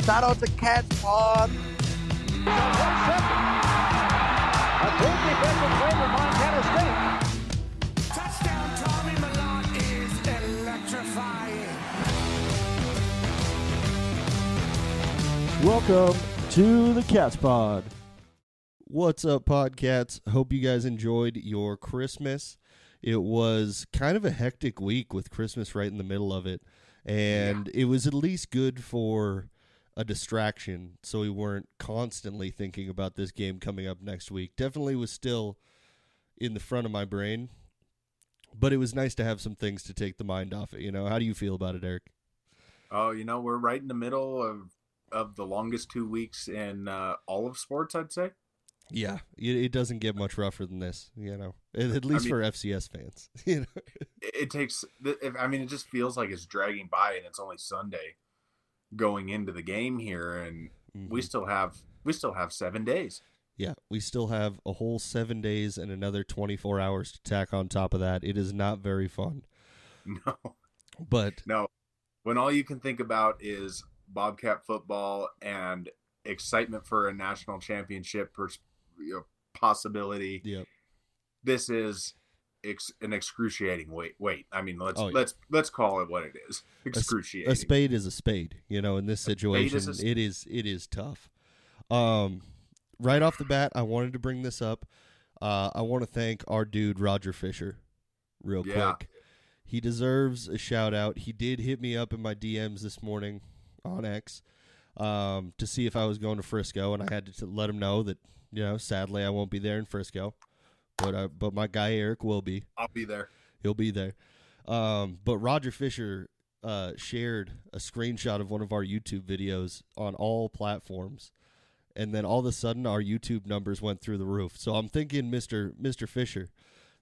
Shout out to Cats Pod. A good defensive play for Montana State. Touchdown, Tommy Malone is electrifying. Welcome to the Cats Pod. What's up, Podcats? Hope you guys enjoyed your Christmas. It was kind of a hectic week with Christmas right in the middle of it, and it was at least good for a distraction so we weren't constantly thinking about this game coming up next week. Definitely was still in the front of my brain, but it was nice to have some things to take the mind off it. You know, how do you feel about it, Eric? Oh, we're right in the middle of the longest 2 weeks in all of sports, I'd say. Yeah, it doesn't get much rougher than this, at least for FCS fans. It takes, it just feels like it's dragging by, and it's only Sunday going into the game here, and we still have 7 days. Yeah, we still have a whole 7 days and another 24 hours to tack on top of that. It is not very fun. No, when all you can think about is Bobcat football and excitement for a national championship possibility. Yep. This is an excruciating wait. I mean, let's call it what it is. Excruciating. A spade is a spade. In this situation, it is tough. Right off the bat, I wanted to bring this up. I want to thank our dude Roger Fisher, real quick. He deserves a shout out. He did hit me up in my DMs this morning on X to see if I was going to Frisco, and I had to let him know that sadly I won't be there in Frisco. But my guy Eric will be. I'll be there. He'll be there. But Roger Fisher shared a screenshot of one of our YouTube videos on all platforms, and then all of a sudden our YouTube numbers went through the roof. So I'm thinking, Mr. Fisher,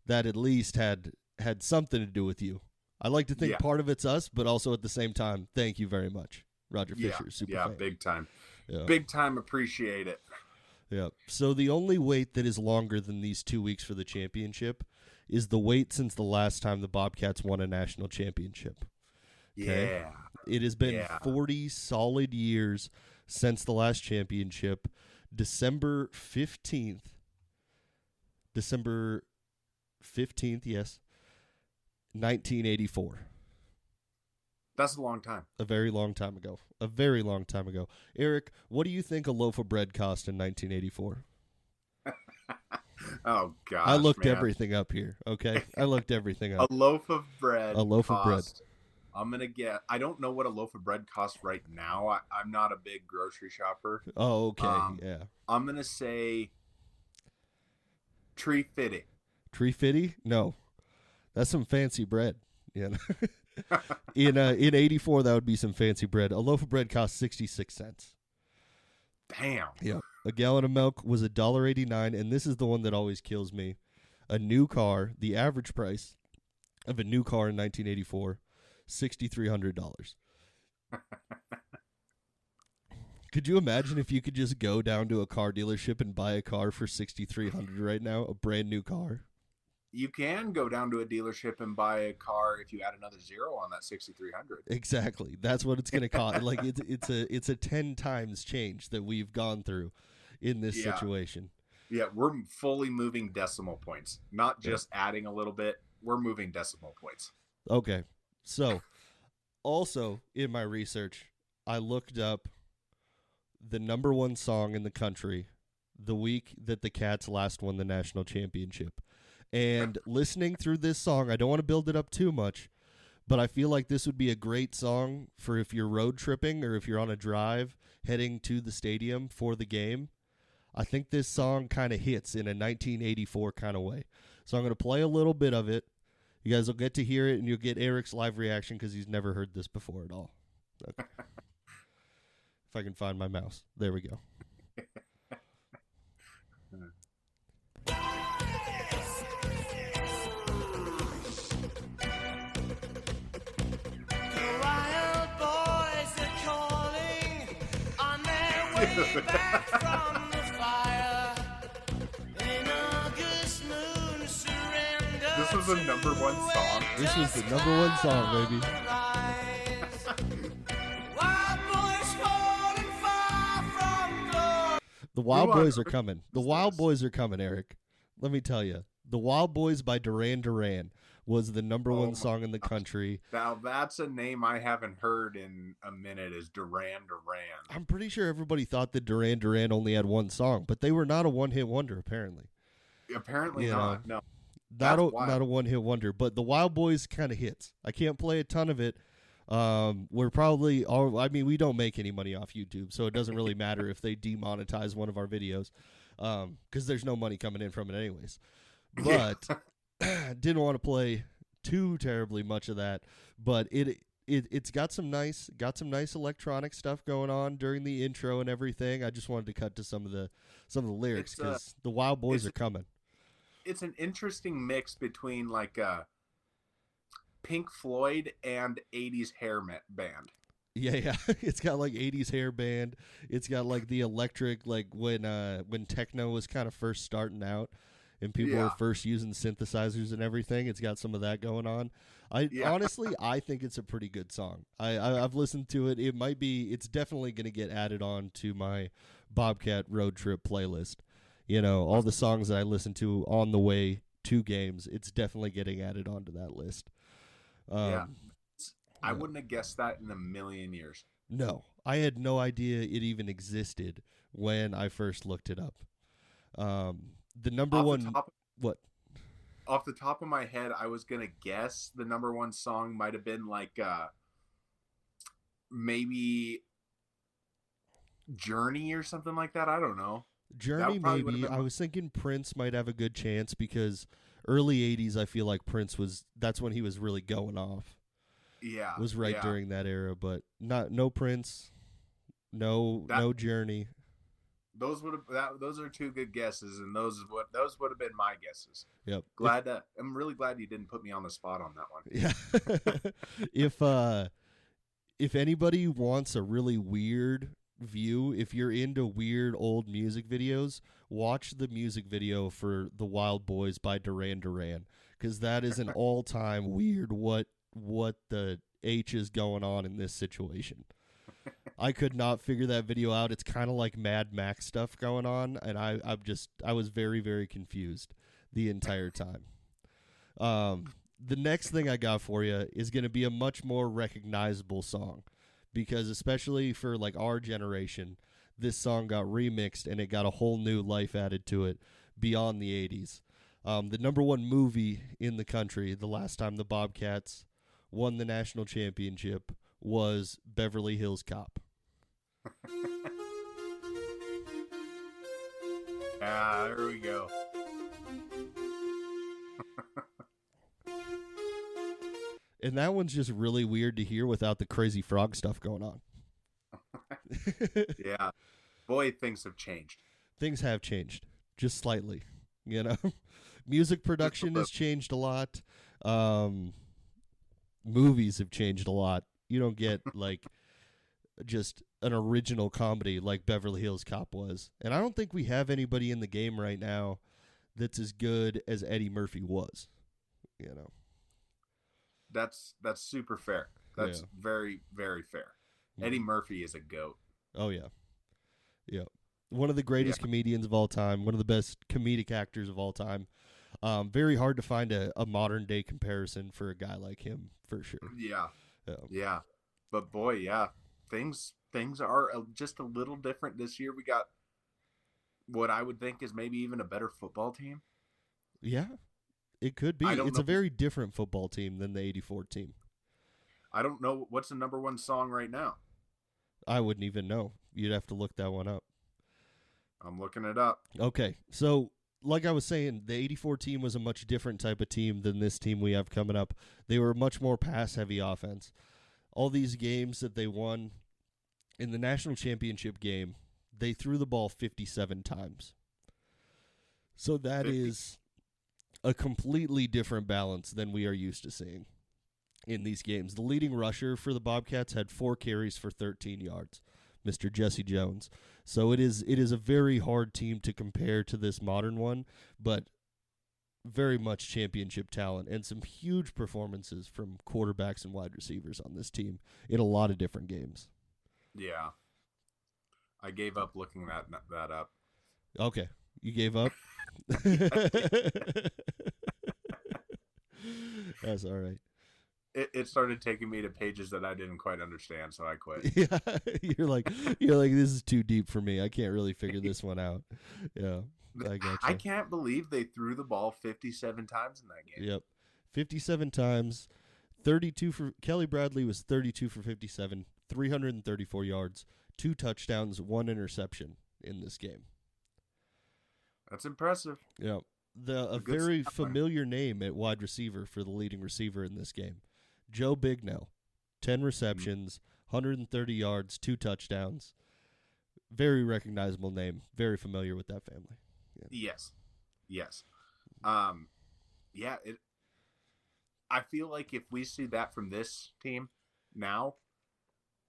that at least had something to do with you. I like to think part of it's us, but also at the same time, thank you very much, Roger Fisher. Super fan. Big time. Yeah. Big time appreciate it. Yeah. So the only wait that is longer than these 2 weeks for the championship is the wait since the last time the Bobcats won a national championship. Okay? Yeah. It has been 40 solid years since the last championship. December 15th, yes, 1984. That's a long time. A very long time ago. Eric, what do you think a loaf of bread cost in 1984? Oh, gosh, I looked everything up here, okay? I looked everything up. A loaf of bread. I'm going to get, I don't know what a loaf of bread costs right now. I'm not a big grocery shopper. Oh, okay, yeah. I'm going to say tree fitty. Tree fitty? No. That's some fancy bread. In 84, that would be some fancy bread. A loaf of bread cost 66 cents. Damn. Yeah. A gallon of milk was $1.89, and this is the one that always kills me. A new car, the average price of a new car in 1984, $6,300. Could you imagine if you could just go down to a car dealership and buy a car for $6,300 right now, a brand new car? You can go down to a dealership and buy a car if you add another zero on that 6,300. Exactly. That's what it's going to cost. Like it's a 10 times change that we've gone through in this situation. Yeah, we're fully moving decimal points, not just adding a little bit. We're moving decimal points. Okay. So, also in my research, I looked up the number one song in the country the week that the Cats last won the national championship. And listening through this song, I don't want to build it up too much, but I feel like this would be a great song for if you're road tripping or if you're on a drive heading to the stadium for the game. I think this song kind of hits in a 1984 kind of way. So I'm going to play a little bit of it. You guys will get to hear it, and you'll get Eric's live reaction because he's never heard this before at all. Okay. If I can find my mouse. There we go. Back from the fire. In August moon surrender. This was the number one song. This was the number one song, baby. Wild boys falling The Wild Who on Boys are earth coming. The is Wild this? Boys are coming, Eric. Let me tell you. The Wild Boys by Duran Duran was the number Oh one my song in the gosh. country. Now that's a name I haven't heard in a minute. Is Duran Duran? I'm pretty sure everybody thought that Duran Duran only had one song, but they were not a one-hit wonder, apparently. Apparently You not. No. Not That's wild. a one-hit wonder, but the Wild Boys kind of hits. I can't play a ton of it. We're probably we don't make any money off YouTube, so it doesn't really matter if they demonetize one of our videos, because there's no money coming in from it anyways. But didn't want to play too terribly much of that. But it's got some nice electronic stuff going on during the intro and everything. I just wanted to cut to some of the lyrics because the Wild Boys are coming. It's an interesting mix between like Pink Floyd and 80s hair band. Yeah. It's got like 80s hair band. It's got like the electric, like when techno was kind of first starting out and people were first using synthesizers and everything. It's got some of that going on. Honestly, I think it's a pretty good song. I've listened to it. It's definitely going to get added on to my Bobcat road trip playlist. All the songs that I listen to on the way to games, it's definitely getting added onto that list. I wouldn't have guessed that in a million years. No, I had no idea it even existed when I first looked it up. The number one, what? Off the top of my head, I was gonna guess the number one song might have been like maybe Journey or something like that. I don't know. Journey, maybe. I was thinking Prince might have a good chance because early 80s, I feel like that's when he was really going off. Yeah. Was during that era, but no Prince, no Journey. Those are two good guesses, and those would have been my guesses. Yep. I'm really glad you didn't put me on the spot on that one. Yeah. If anybody wants a really weird view, if you're into weird old music videos, watch the music video for The Wild Boys by Duran Duran, because that is an all-time weird what the H is going on in this situation. I could not figure that video out. It's kind of like Mad Max stuff going on, and I was very, very confused the entire time. The next thing I got for you is going to be a much more recognizable song, because especially for like our generation, this song got remixed and it got a whole new life added to it beyond the 80s. The number one movie in the country the last time the Bobcats won the national championship was Beverly Hills Cop. There we go. And that one's just really weird to hear without the crazy frog stuff going on. Yeah. Boy, things have changed. Things have changed, just slightly, Music production has changed a lot. Movies have changed a lot. You don't get, like, just an original comedy like Beverly Hills Cop was. And I don't think we have anybody in the game right now that's as good as Eddie Murphy was, That's super fair. That's very, very fair. Eddie Murphy is a GOAT. Oh, yeah. Yeah. One of the greatest comedians of all time. One of the best comedic actors of all time. Very hard to find a modern-day comparison for a guy like him, for sure. Yeah. But, boy, things are just a little different this year. We got what I would think is maybe even a better football team. Yeah. It could be. It's a very different football team than the 84 team. I don't know. What's the number one song right now? I wouldn't even know. You'd have to look that one up. I'm looking it up. Okay. So, like I was saying, the 84 team was a much different type of team than this team we have coming up. They were much more pass-heavy offense. All these games that they won in the national championship game, they threw the ball 57 times. So that 50. Is a completely different balance than we are used to seeing in these games. The leading rusher for the Bobcats had 4 carries for 13 yards, Mr. Jesse Jones. So it is a very hard team to compare to this modern one, but very much championship talent and some huge performances from quarterbacks and wide receivers on this team in a lot of different games. Yeah. I gave up looking that up. Okay. You gave up? That's all right. It started taking me to pages that I didn't quite understand, so I quit. Yeah, you're like this is too deep for me. I can't really figure this one out. Yeah, I gotcha. I can't believe they threw the ball 57 times in that game. Yep, 57 times, 32 for Kelly Bradley was 32 for 57, 334 yards, 2 touchdowns, 1 interception in this game. That's impressive. Yeah, a good very stuff. familiar name at wide receiver for the leading receiver in this game, Joe Bignell, 10 receptions, 130 yards, 2 touchdowns. Very recognizable name. Very familiar with that family. Yeah. Yes. Yeah. I feel like if we see that from this team now,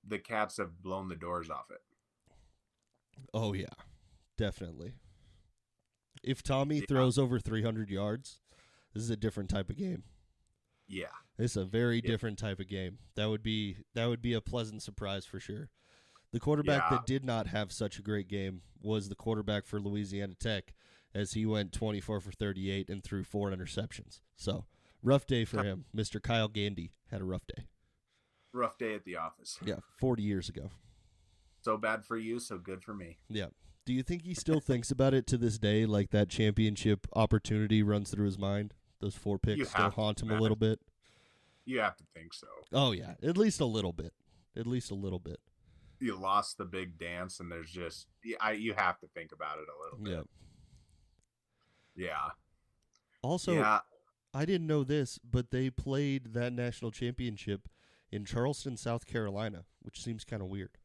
the Cats have blown the doors off it. Oh yeah, definitely. If Tommy throws over 300 yards, this is a different type of game. Yeah. It's a very different type of game. That would be a pleasant surprise for sure. The quarterback that did not have such a great game was the quarterback for Louisiana Tech, as he went 24 for 38 and threw 4 interceptions. So, rough day for him. Mr. Kyle Gandy had a rough day. Rough day at the office. Yeah, 40 years ago. So bad for you, so good for me. Yeah. Do you think he still thinks about it to this day, like that championship opportunity runs through his mind? Those 4 picks still haunt him a little bit? You have to think so. Oh, yeah. At least a little bit. At least a little bit. You lost the big dance, and there's just you have to think about it a little bit. Yeah. Also, I didn't know this, but they played that national championship in Charleston, South Carolina, which seems kind of weird.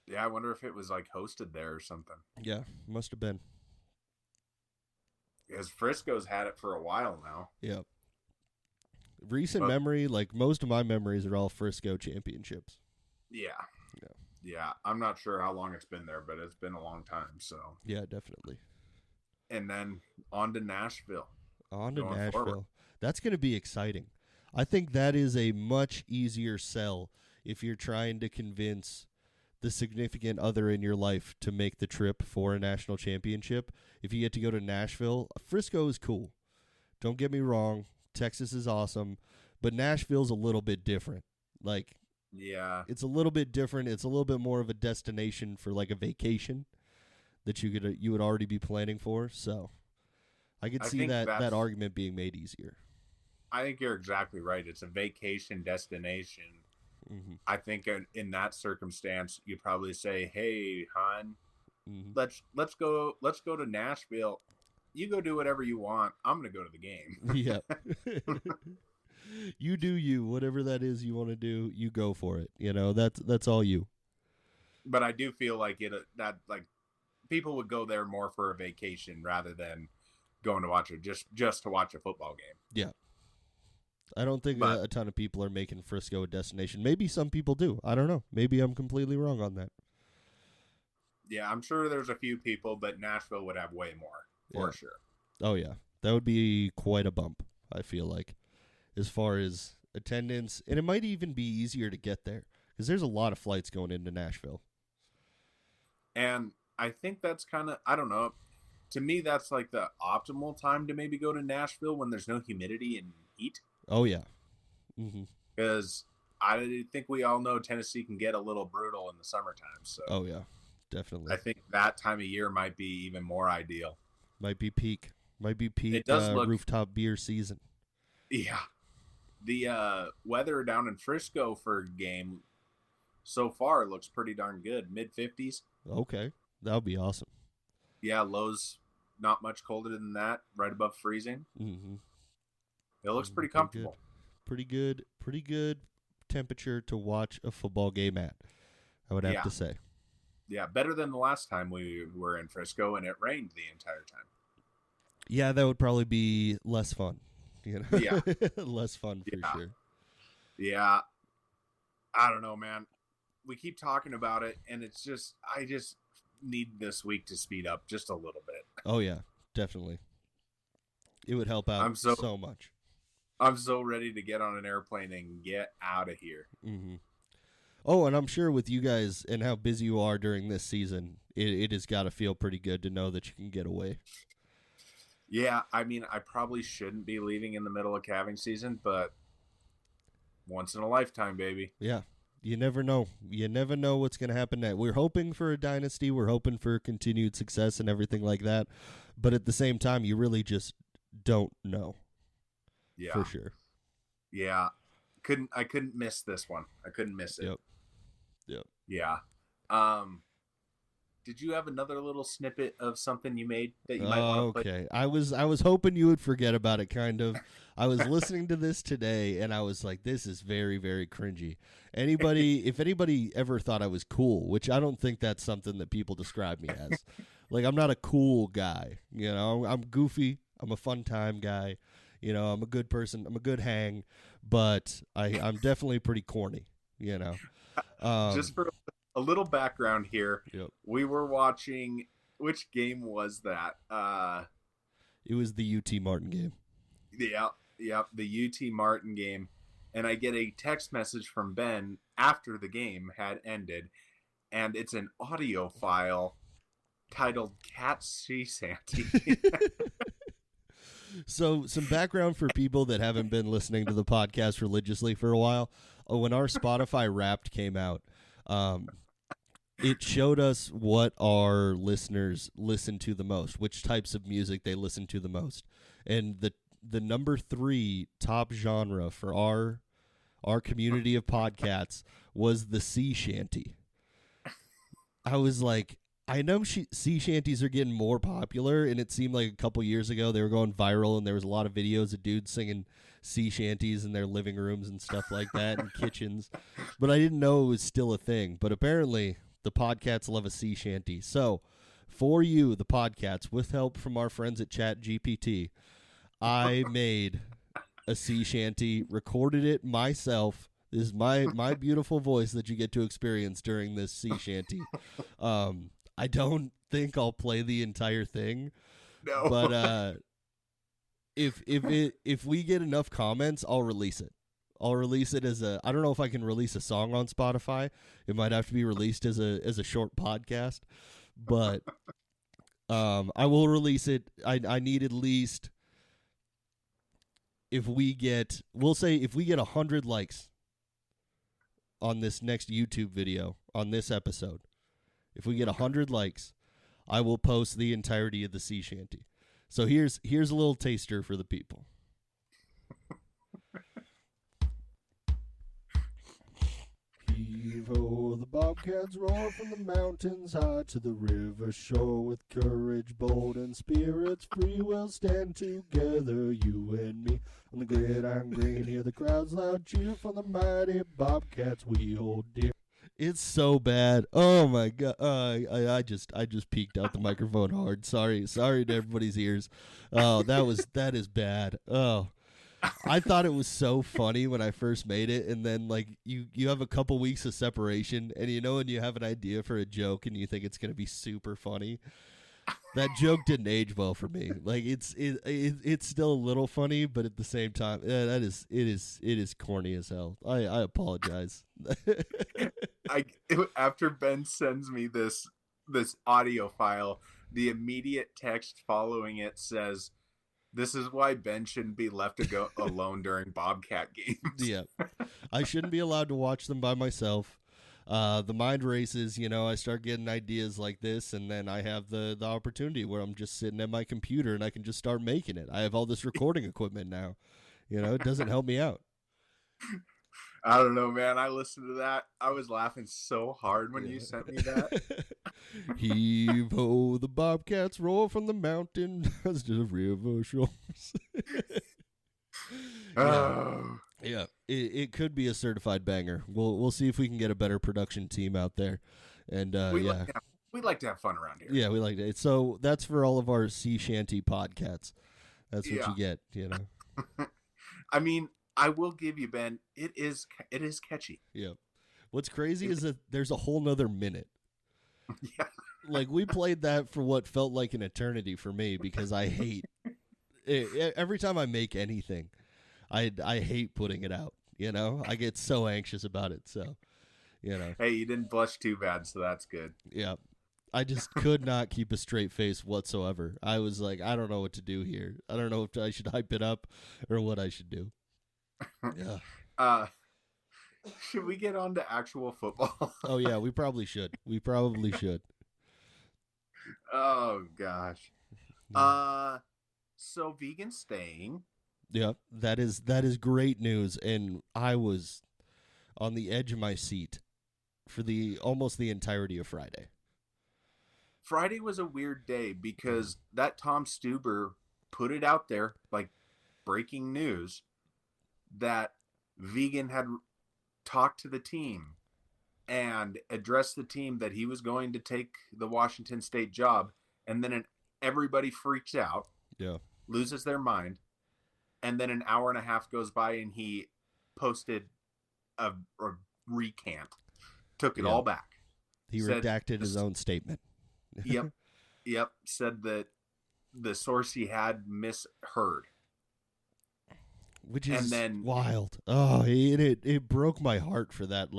Yeah, I wonder if it was like hosted there or something. Yeah, must have been. Because Frisco's had it for a while now. Yeah. Recent memory, like most of my memories are all Frisco championships. Yeah. I'm not sure how long it's been there, but it's been a long time. So yeah, definitely. And then on to Nashville. Forward. That's going to be exciting. I think that is a much easier sell if you're trying to convince the significant other in your life to make the trip for a national championship. If you get to go to Nashville, Frisco is cool. Don't get me wrong. Texas is awesome, but Nashville's a little bit different. Like, yeah, it's a little bit different. It's a little bit more of a destination for like a vacation that you would already be planning for. So I could see that argument being made easier. I think you're exactly right. It's a vacation destination. Mm-hmm. I think in that circumstance, you probably say, "Hey, hon, let's go to Nashville. You go do whatever you want. I'm going to go to the game." Yeah. You do you. Whatever that is you want to do, you go for it. You know, that's all you. But I do feel like that people would go there more for a vacation rather than going to watch it just to watch a football game. Yeah. I don't think a ton of people are making Frisco a destination. Maybe some people do. I don't know. Maybe I'm completely wrong on that. Yeah, I'm sure there's a few people, but Nashville would have way more, for sure. Oh, yeah. That would be quite a bump, I feel like, as far as attendance. And it might even be easier to get there, because there's a lot of flights going into Nashville. And I think that's kind of, I don't know, to me that's like the optimal time to maybe go to Nashville when there's no humidity and heat. Oh, yeah. Because I think we all know Tennessee can get a little brutal in the summertime. So oh, yeah, definitely. I think that time of year might be even more ideal. Might be peak. It does look, rooftop beer season. Yeah. The weather down in Frisco for a game so far looks pretty darn good. Mid-50s. Okay. That would be awesome. Yeah, lows not much colder than that, right above freezing. Mm-hmm. It looks pretty comfortable. Pretty good temperature to watch a football game at, I would have to say. Yeah, better than the last time we were in Frisco and it rained the entire time. Yeah, that would probably be less fun. You know? Yeah. Less fun for sure. Yeah. I don't know, man. We keep talking about it, and it's just, I just need this week to speed up just a little bit. Oh, yeah, definitely. It would help out so much. I'm so ready to get on an airplane and get out of here. Mm-hmm. Oh, and I'm sure with you guys and how busy you are during this season, it has got to feel pretty good to know that you can get away. Yeah, I mean, I probably shouldn't be leaving in the middle of calving season, but once in a lifetime, baby. Yeah. You never know. You never know what's going to happen next. We're hoping for a dynasty. We're hoping for continued success and everything like that. But at the same time, you really just don't know. Yeah. For sure. Yeah. I couldn't miss this one. I couldn't miss it. Yep. Yeah. Did you have another little snippet of something you made that you might want to play? Okay. I was hoping you would forget about it, kind of. I was listening to this today, and I was like, this is very, very cringy. If anybody ever thought I was cool, which I don't think that's something that people describe me as. Like, I'm not a cool guy. You know, I'm goofy. I'm a fun time guy. You know, I'm a good person. I'm a good hang. But I'm definitely pretty corny, you know. Just for a little background here, Yep. we were watching, which game was that? It was the UT Martin game. Yeah, the UT Martin game. And I get a text message from Ben after the game had ended, and it's an audio file titled Cat Sea Shanty. So some background for people that haven't been listening to the podcast religiously for a while. When our Spotify Wrapped came out, it showed us what our listeners listen to the most, which types of music they listen to the most. And the number 3 top genre for our community of podcasts was the sea shanty. I was like, I know sea shanties are getting more popular, and it seemed like a couple years ago they were going viral, and there was a lot of videos of dudes singing sea shanties in their living rooms and stuff like that, and kitchens. But I didn't know it was still a thing. But apparently, the Podcats love a sea shanty. So, for you, the Podcats, with help from our friends at ChatGPT, I made a sea shanty, recorded it myself. This is my beautiful voice that you get to experience during this sea shanty. I don't think I'll play the entire thing. No. But if we get enough comments, I'll release it. I'll release it as I don't know if I can release a song on Spotify. It might have to be released as a short podcast. But I will release it. I need at least, we'll say if we get 100 likes on this next YouTube video, on this episode, if we get 100 likes, I will post the entirety of the sea shanty. So here's a little taster for the people. Heave-ho, the Bobcats roar from the mountains high to the river shore. With courage, bold, and spirits free, we'll stand together, you and me. On the gridiron green, hear the crowd's loud cheer from the mighty Bobcats we hold dear. It's so bad. Oh my god. I just peeked out the microphone hard. Sorry to everybody's ears. Oh, that is bad. Oh. I thought it was so funny when I first made it, and then like you have a couple weeks of separation, and you know when you have an idea for a joke and you think it's gonna be super funny. That joke didn't age well for me. Like it's still a little funny, but at the same time, it is corny as hell. I apologize. After Ben sends me this audio file, the immediate text following it says, "This is why Ben shouldn't be left alone during Bobcat games." Yeah, I shouldn't be allowed to watch them by myself. The mind races, I start getting ideas like this, and then I have the opportunity where I'm just sitting at my computer and I can just start making it. I have all this recording equipment now. It doesn't help me out. I don't know, man. I listened to that. I was laughing so hard when you sent me that. Heave-ho, the Bobcats roar from the mountain to the river shores. Yeah, it could be a certified banger. We'll see if we can get a better production team out there, and we like to have fun around here. Yeah, we like it. So that's for all of our sea shanty podcasts. That's what you get. I mean, I will give you, Ben. It is catchy. Yeah. What's crazy is that there's a whole nother minute. Yeah. Like we played that for what felt like an eternity for me because I hate it. Every time I make anything. I hate putting it out, I get so anxious about it. So, You know. Hey, you didn't blush too bad, so that's good. Yeah. I just could not keep a straight face whatsoever. I was like, I don't know what to do here. I don't know if I should hype it up or what I should do. Yeah. Should we get on to actual football? Oh yeah, we probably should. Oh gosh. So vegan staying. Yeah, that is great news, and I was on the edge of my seat for almost the entirety of Friday. Friday was a weird day because that Tom Stuber put it out there like breaking news that vegan had talked to the team and addressed the team that he was going to take the Washington State job, and then everybody freaks out, loses their mind, and then an hour and a half goes by and he posted a recant, took it all back. He redacted his own statement. Yep. Said that the source he had misheard. Which is wild. Oh, it broke my heart for that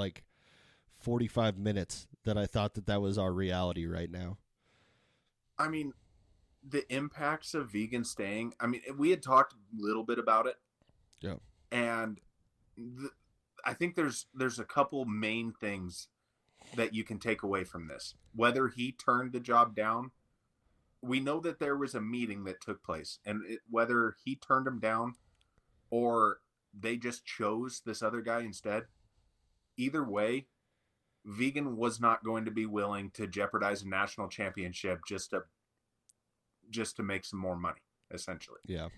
45 minutes that I thought that was our reality right now. I mean, the impacts of vegan staying, I mean, we had talked a little bit about it. Yeah. And I think there's a couple main things that you can take away from this. Whether he turned the job down, we know that there was a meeting that took place, and whether he turned him down or they just chose this other guy instead, either way, vegan was not going to be willing to jeopardize a national championship just to make some more money, essentially. Yeah.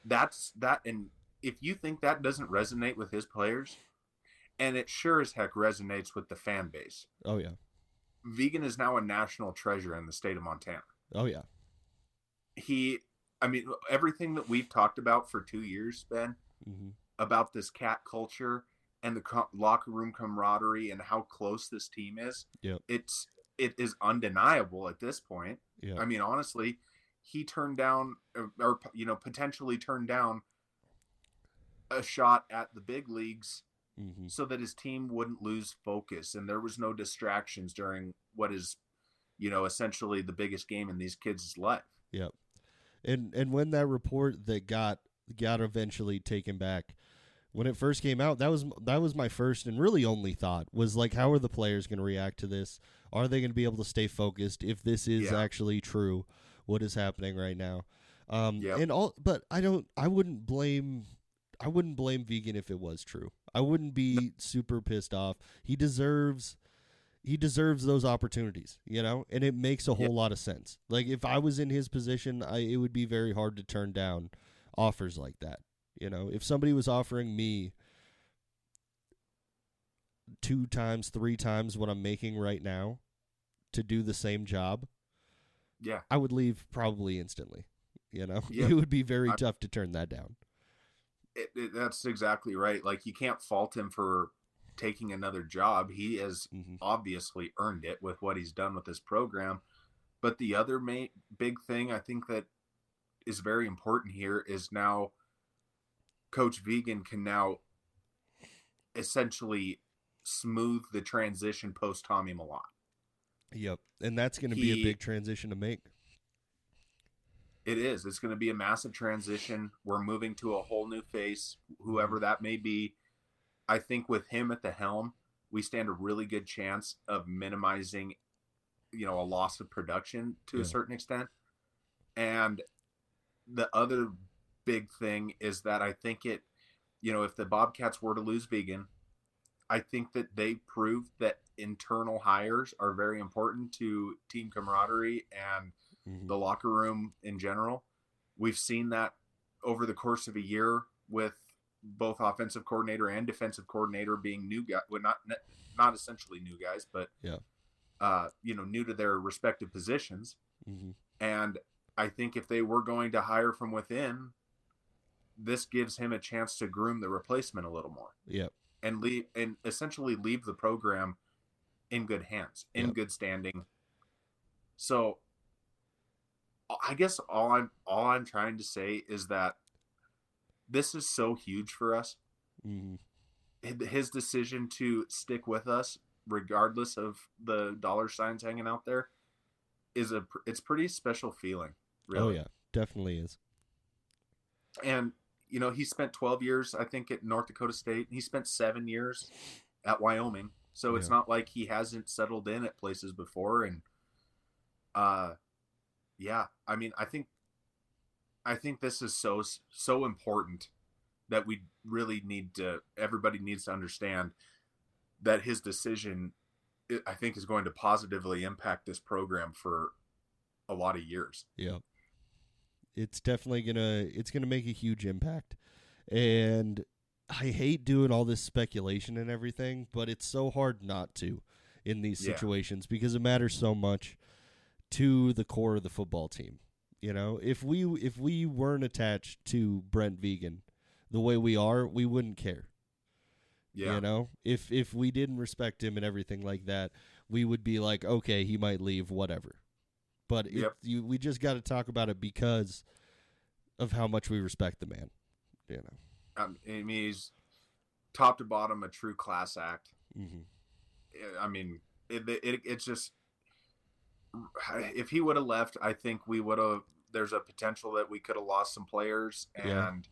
That's that. And if you think that doesn't resonate with his players, and it sure as heck resonates with the fan base. Oh, yeah. Vegan is now a national treasure in the state of Montana. Oh, yeah. Everything that we've talked about for 2 years, Ben, about this cat culture and the locker room camaraderie and how close this team is, it is undeniable at this point. Yeah. I mean, honestly, he turned down or potentially turned down a shot at the big leagues so that his team wouldn't lose focus and there was no distractions during what is, essentially the biggest game in these kids' life. Yep. And when that report that got eventually taken back, when it first came out, that was my first and really only thought was how are the players going to react to this? Are they going to be able to stay focused if this is actually true? What is happening right now? But I wouldn't blame vegan if it was true. I wouldn't be super pissed off. He deserves those opportunities, and it makes a whole lot of sense. If I was in his position, it would be very hard to turn down offers like that. If somebody was offering me 2 times, 3 times what I'm making right now to do the same job, I would leave probably instantly. It would be very tough to turn that down. That's exactly right. You can't fault him for taking another job. He has obviously earned it with what he's done with this program. But the other big thing I think that is very important here is now Coach Vegan can now essentially smooth the transition post Tommy Milan. Yep. And that's going to be a big transition to make. It is. It's going to be a massive transition. We're moving to a whole new face, whoever that may be. I think with him at the helm, we stand a really good chance of minimizing, a loss of production to a certain extent. And the other big thing is that I think if the Bobcats were to lose vegan, I think that they proved that internal hires are very important to team camaraderie and the locker room in general. We've seen that over the course of a year with both offensive coordinator and defensive coordinator being new guys, well, not essentially new guys, but new to their respective positions. And I think if they were going to hire from within, this gives him a chance to groom the replacement a little more. Yep. And essentially leave the program in good hands, in good standing. So I guess all I'm trying to say is that this is so huge for us. His decision to stick with us regardless of the dollar signs hanging out there, it's pretty special feeling, really. Oh yeah, definitely is. And he spent 12 years, I think, at North Dakota State. He spent 7 years at Wyoming, so it's not like he hasn't settled in at places before. And yeah, I mean, I think this is so important that we really everybody needs to understand that his decision, I think, is going to positively impact this program for a lot of years. Yeah. It's definitely gonna make a huge impact. And I hate doing all this speculation and everything, but it's so hard not to in these situations because it matters so much to the core of the football team. If we weren't attached to Brent Vegan the way we are, we wouldn't care. Yeah. If we didn't respect him and everything like that, we would be like, okay, he might leave, whatever. But we just got to talk about it because of how much we respect the man. I mean, he's top to bottom a true class act. Mm-hmm. I mean, it's just, if he would have left, I think we would have. There's a potential that we could have lost some players, and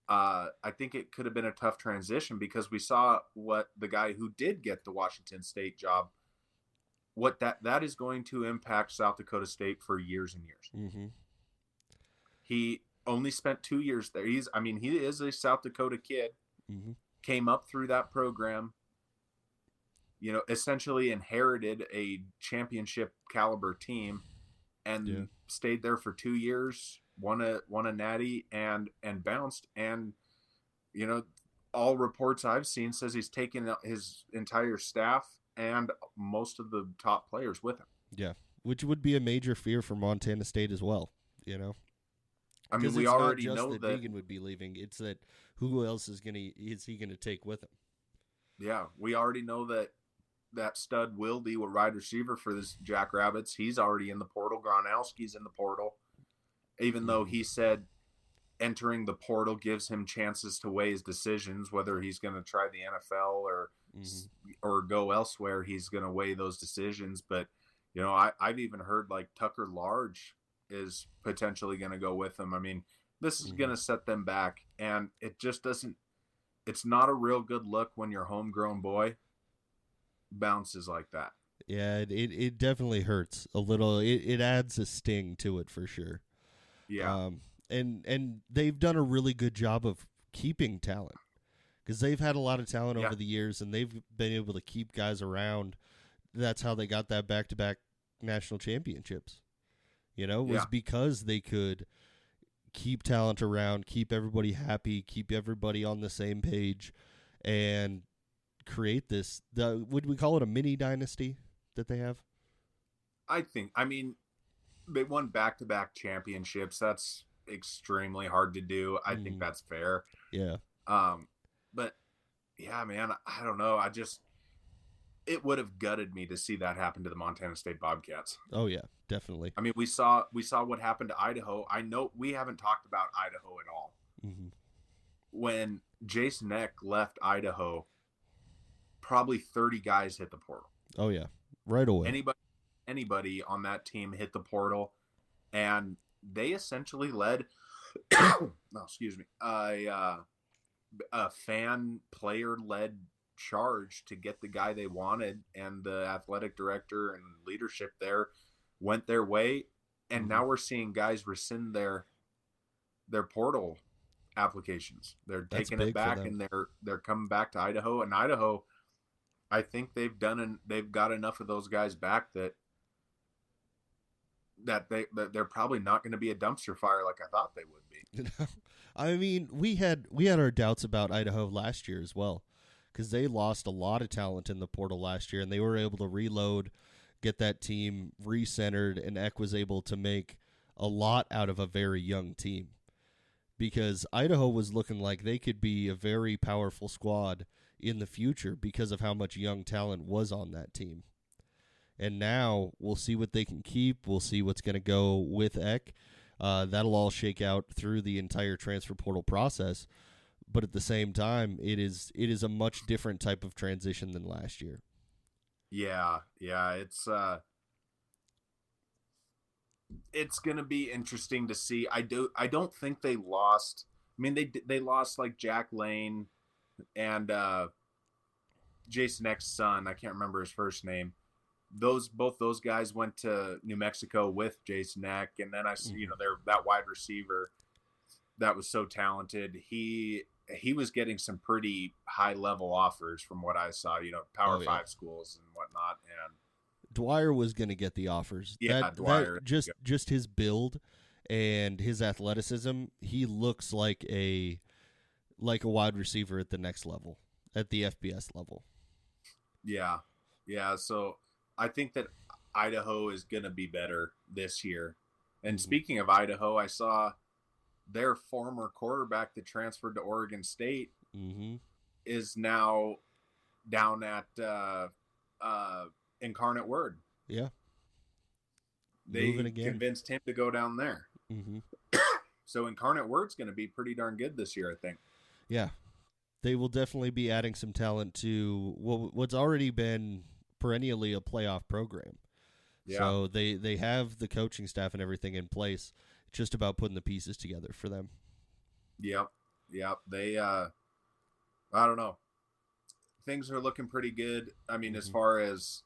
I think it could have been a tough transition because we saw what the guy who did get the Washington State job, what that is going to impact South Dakota State for years and years. Mm-hmm. He only spent 2 years there. He is a South Dakota kid, came up through that program, essentially inherited a championship caliber team and stayed there for 2 years, won a natty and bounced. And, all reports I've seen says he's taken his entire staff and most of the top players with him. Yeah, which would be a major fear for Montana State as well, I mean, we already know that Vegan would be leaving. It's that who else is he gonna take with him? Yeah, we already know that stud Wildy, a wide receiver for this Jackrabbits, he's already in the portal. Gronowski's in the portal, even though he said entering the portal gives him chances to weigh his decisions, whether he's going to try the NFL or go elsewhere. He's going to weigh those decisions. But I've even heard like Tucker Large is potentially going to go with him. I mean, this is going to set them back, and it just doesn't. It's not a real good look when your homegrown boy bounces like that. Yeah, it definitely hurts a little. It adds a sting to it for sure. Yeah. And they've done a really good job of keeping talent because they've had a lot of talent over the years, and they've been able to keep guys around. That's how they got that back-to-back national championships. Was because they could keep talent around, keep everybody happy, keep everybody on the same page, and create this. Would we call it a mini dynasty that they have? I mean, they won back-to-back championships. That's extremely hard to do. I think that's fair. Yeah. But yeah, man, I don't know. It would have gutted me to see that happen to the Montana State Bobcats. Oh yeah, definitely. I mean, we saw what happened to Idaho. I know we haven't talked about Idaho at all. Mm-hmm. When Jason Eck left Idaho, probably 30 guys hit the portal. Oh yeah, right away. Anybody on that team hit the portal, and they essentially led a fan player led charge to get the guy they wanted, and the athletic director and leadership there went their way, and now we're seeing guys rescind their portal applications. They're taking it back, and they're coming back to Idaho. And Idaho, I think they've got enough of those guys back that they're probably not going to be a dumpster fire like I thought they would be. I mean, we had our doubts about Idaho last year as well, because they lost a lot of talent in the portal last year, and they were able to reload, get that team re-centered, and Eck was able to make a lot out of a very young team. Because Idaho was looking like they could be a very powerful squad in the future because of how much young talent was on that team. And now we'll see what they can keep. We'll see what's going to go with Eck. That'll all shake out through the entire transfer portal process. But at the same time, it is a much different type of transition than last year. Yeah, it's going to be interesting to see. I don't think they lost. I mean, they lost like Jack Lane and Jason X's son. I can't remember his first name. Both those guys went to New Mexico with Jason Eck, and then they're that wide receiver that was so talented. He was getting some pretty high level offers from what I saw. Power 5 schools and whatnot, and Dwyer was going to get the offers. Yeah, Dwyer. Just his build and his athleticism, he looks like a wide receiver at the next level, at the FBS level. Yeah. So I think that Idaho is going to be better this year. And speaking of Idaho, I saw their former quarterback that transferred to Oregon State is now down at Incarnate Word. Yeah. They convinced him to go down there. So Incarnate Word's going to be pretty darn good this year, I think. Yeah. They will definitely be adding some talent to what's already been perennially a playoff program. Yeah. So they have the coaching staff and everything in place. It's just about putting the pieces together for them. Yep. They, I don't know. Things are looking pretty good. I mean, as far as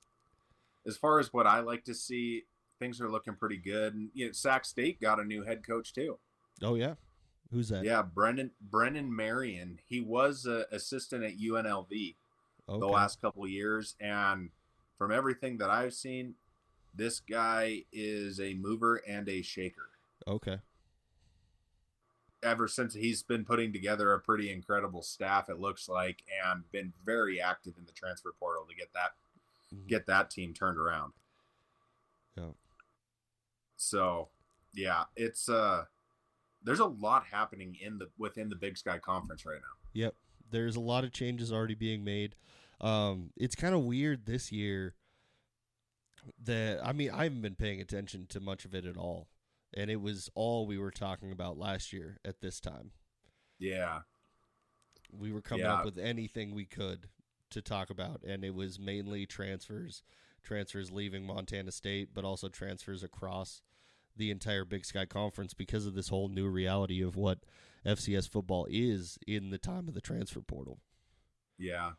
what I like to see, things are looking pretty good. And Sac State got a new head coach too. Oh yeah, who's that? Yeah, Brennan Marion. He was an assistant at UNLV the last couple of years, and from everything that I've seen, this guy is a mover and a shaker. Okay. Ever since he's been putting together a pretty incredible staff, it looks like, and been very active in the transfer portal to get that team turned around. Yeah. So, yeah, it's there's a lot happening within the Big Sky Conference right now. Yep. There's a lot of changes already being made. It's kind of weird this year that, I haven't been paying attention to much of it at all. And it was all we were talking about last year at this time. Yeah. We were coming up with anything we could to talk about, and it was mainly transfers leaving Montana State, but also transfers across the entire Big Sky Conference because of this whole new reality of what FCS football is in the time of the transfer portal. Yeah,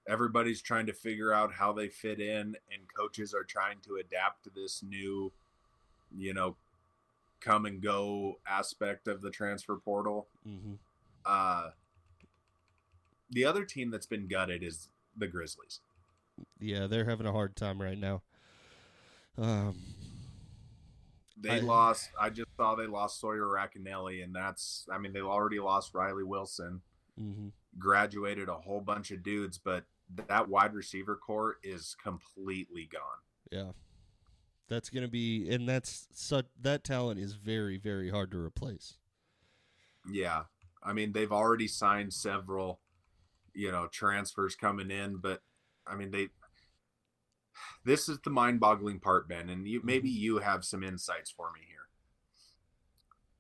everybody's trying to figure out how they fit in, and coaches are trying to adapt to this new, come and go aspect of the transfer portal. The other team that's been gutted is the Grizzlies. Yeah, they're having a hard time right now. They lost. I just saw they lost Sawyer Racanelli, and they already lost Riley Wilson. Graduated a whole bunch of dudes, but that wide receiver core is completely gone. Yeah. That's going to be, and that talent is very, very hard to replace. Yeah. They've already signed several, transfers coming in, but this is the mind-boggling part, Ben, and maybe you have some insights for me here.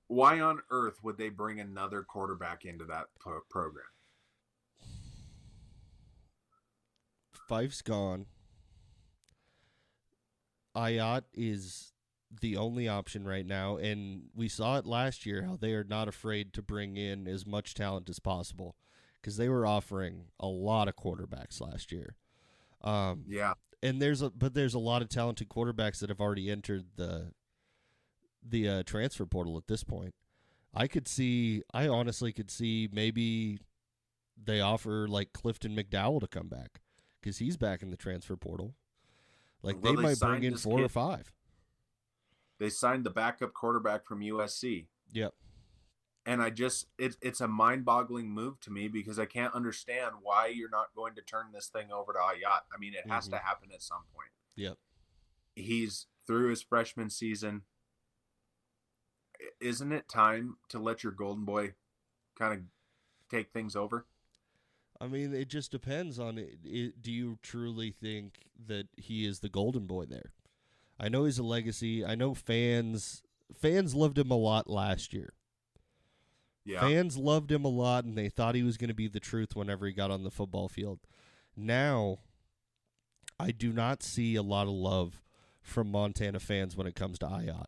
Why on earth would they bring another quarterback into that program? Fife's gone. Ayat is the only option right now, and we saw it last year how they are not afraid to bring in as much talent as possible because they were offering a lot of quarterbacks last year. Yeah. And there's a lot of talented quarterbacks that have already entered the transfer portal at this point. I honestly could see maybe they offer like Clifton McDowell to come back because he's back in the transfer portal. Like they might bring in 4 or 5. They signed the backup quarterback from USC. Yep. And it's a mind-boggling move to me because I can't understand why you're not going to turn this thing over to Ayat. It has to happen at some point. Yep. He's through his freshman season. Isn't it time to let your golden boy kind of take things over? It just depends on it. Do you truly think that he is the golden boy there? I know he's a legacy. I know fans loved him a lot last year. Yeah. Fans loved him a lot, and they thought he was going to be the truth whenever he got on the football field. Now, I do not see a lot of love from Montana fans when it comes to Ayat.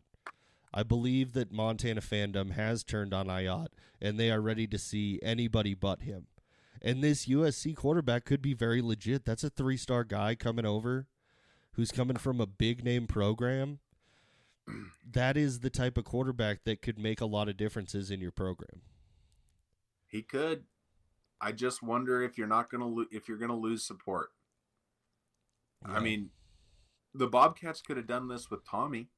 I believe that Montana fandom has turned on Ayat, and they are ready to see anybody but him. And this USC quarterback could be very legit. That's a 3-star guy coming over who's coming from a big-name program. That is the type of quarterback that could make a lot of differences in your program. He could. I just wonder if you're not going to if you're going to lose support. Yeah. I mean, the Bobcats could have done this with Tommy.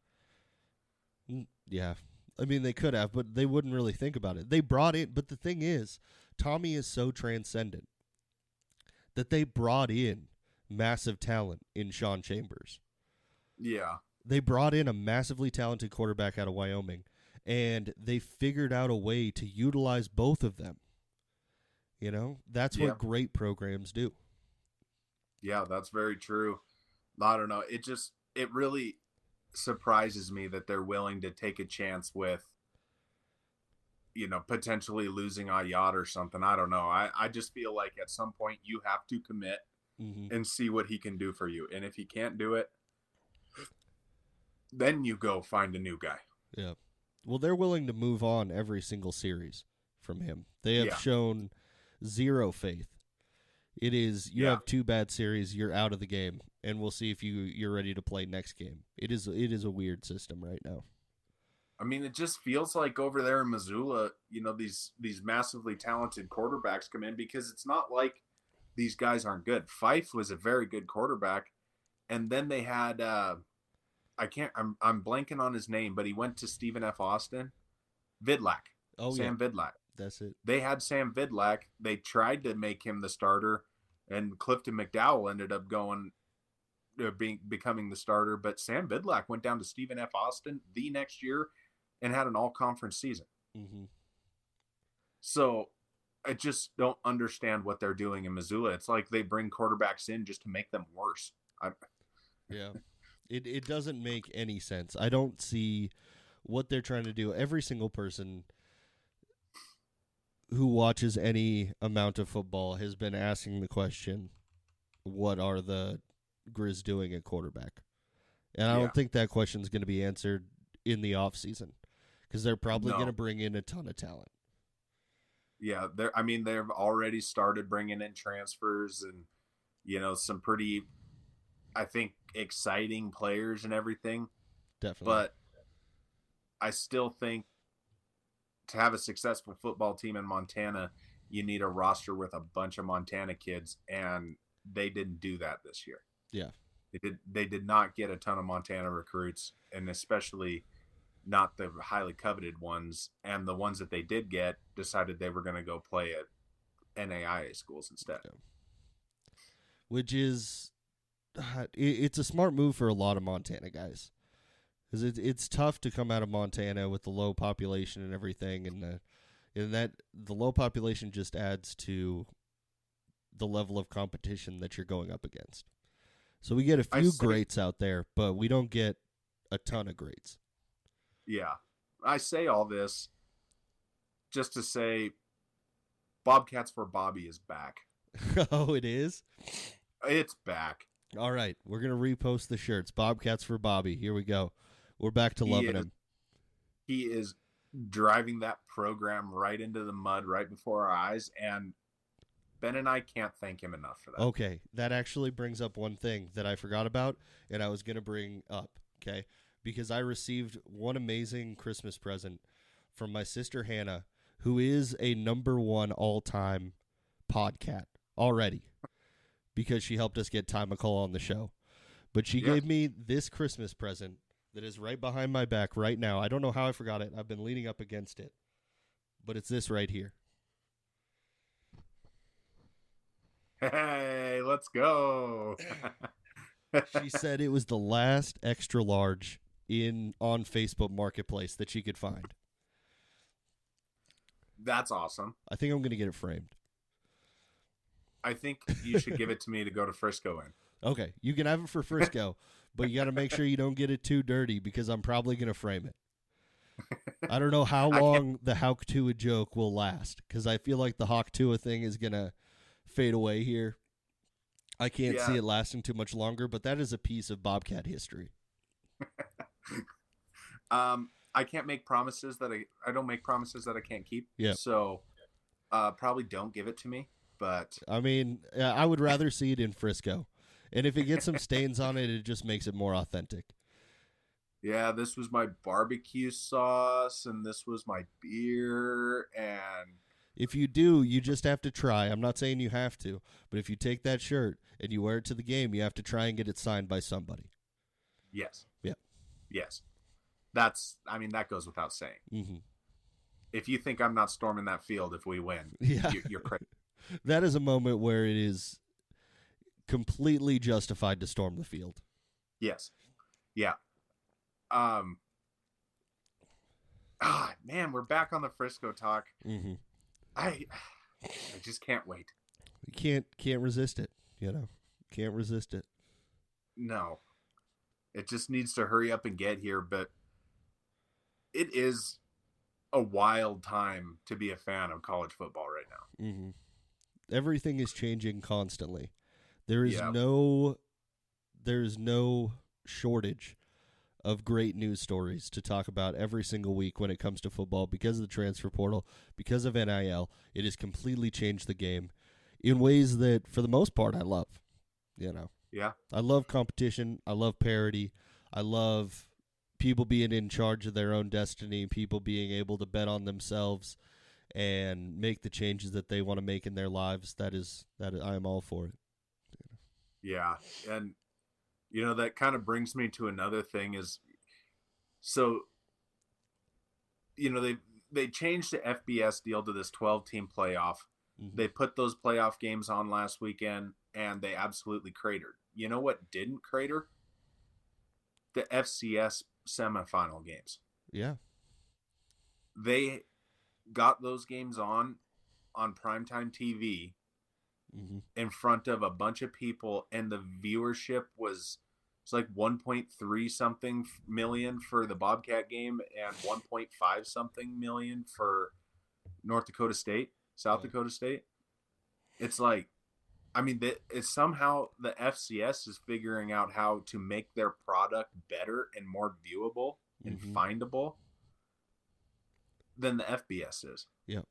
Yeah. I mean, they could have, but they wouldn't really think about it. They brought in, but the thing is, Tommy is so transcendent that they brought in massive talent in Sean Chambers. Yeah. They brought in a massively talented quarterback out of Wyoming, and they figured out a way to utilize both of them. You know, that's what great programs do. Yeah, that's very true. I don't know. It really surprises me that they're willing to take a chance with, potentially losing Ayat or something. I don't know. I just feel like at some point you have to commit and see what he can do for you. And if he can't do it, then you go find a new guy. Yeah. Well, they're willing to move on every single series from him. They have shown zero faith. It is, you have 2 bad series, you're out of the game, and we'll see if you're ready to play next game. It is a weird system right now. I mean, it just feels like over there in Missoula, these massively talented quarterbacks come in, because it's not like these guys aren't good. Fife was a very good quarterback, and then they had I'm blanking on his name, but he went to Stephen F. Austin. Vidlak. Sam Vidlak. That's it. They had Sam Vidlak. They tried to make him the starter, and Clifton McDowell ended up becoming the starter. But Sam Vidlak went down to Stephen F. Austin the next year and had an all-conference season. Mm-hmm. So I just don't understand what they're doing in Missoula. It's like they bring quarterbacks in just to make them worse. Yeah. It doesn't make any sense. I don't see what they're trying to do. Every single person who watches any amount of football has been asking the question, what are the Grizz doing at quarterback? And I don't think that question is going to be answered in the offseason, because they're probably going to bring in a ton of talent. Yeah, they've already started bringing in transfers and, some pretty, I think, exciting players and everything. Definitely. But I still think to have a successful football team in Montana, you need a roster with a bunch of Montana kids, and they didn't do that this year. Yeah. They did not get a ton of Montana recruits, and especially not the highly coveted ones. And the ones that they did get decided they were going to go play at NAIA schools instead. Yeah. Which is, it's a smart move for a lot of Montana guys. Because it's tough to come out of Montana with the low population and everything, and the low population just adds to the level of competition that you're going up against. So we get a few greats out there, but we don't get a ton of greats. Yeah. I say all this just to say Bobcats for Bobby is back. Oh, it is? It's back. All right. We're going to repost the shirts. Bobcats for Bobby. Here we go. We're back to loving him. He is driving that program right into the mud right before our eyes, and Ben and I can't thank him enough for that. Okay, that actually brings up one thing that I forgot about, and I was going to bring up, okay? Because I received one amazing Christmas present from my sister Hannah, who is a #1 all-time podcat already, because she helped us get Ty McCall on the show. But she gave me this Christmas present that is right behind my back right now. I don't know how I forgot it. I've been leaning up against it. But it's this right here. Hey, let's go. She said it was the last extra large on Facebook Marketplace that she could find. That's awesome. I think I'm going to get it framed. I think you should give it to me to go to Frisco in. Okay, you can have it for Frisco, but you got to make sure you don't get it too dirty, because I'm probably going to frame it. I don't know how long the Hawk Tua joke will last, because I feel like the Hawk Tua thing is going to fade away here. I can't Yeah. see it lasting too much longer, but that is a piece of Bobcat history. I can't make promises that I don't make promises that I can't keep. Yeah. So probably don't give it to me. But I mean, I would rather see it in Frisco. And if it gets some stains on it, it just makes it more authentic. yeah, this was my barbecue sauce, and this was my beer, and If you do, you just have to try. I'm not saying you have to, but if you take that shirt and you wear it to the game, you have to try and get it signed by somebody. yes, Yeah. yes, that goes without saying. Mm-hmm. If you think I'm not storming that field if we win, Yeah. you're crazy. That is a moment where it is completely justified to storm the field. Yes, yeah. Man, we're back on the Frisco talk. Mm-hmm. I just can't wait. You can't resist it. Can't resist it. No, it just needs to hurry up and get here. But it is a wild time to be a fan of college football right now. Mm-hmm. Everything is changing constantly. There is Yeah. no shortage of great news stories to talk about every single week when it comes to football because of the transfer portal, because of NIL. It has completely changed the game in ways that, for the most part, I love. Yeah, I love competition. I love parity. I love people being in charge of their own destiny, people being able to bet on themselves and make the changes that they want to make in their lives. That I am all for it. yeah, and that kind of brings me to another thing is, so they changed the FBS deal to this 12-team playoff. Mm-hmm. They put those playoff games on last weekend, and they absolutely cratered. You know what didn't crater? The FCS semifinal games. Yeah. They got those games on primetime TV Mm-hmm. in front of a bunch of people, and the viewership was like 1.3 something million for the Bobcat game and 1.5 something million for South Dakota State. It's like, it's somehow the FCS is figuring out how to make their product better and more viewable and Mm-hmm. findable than the FBS is. Yep.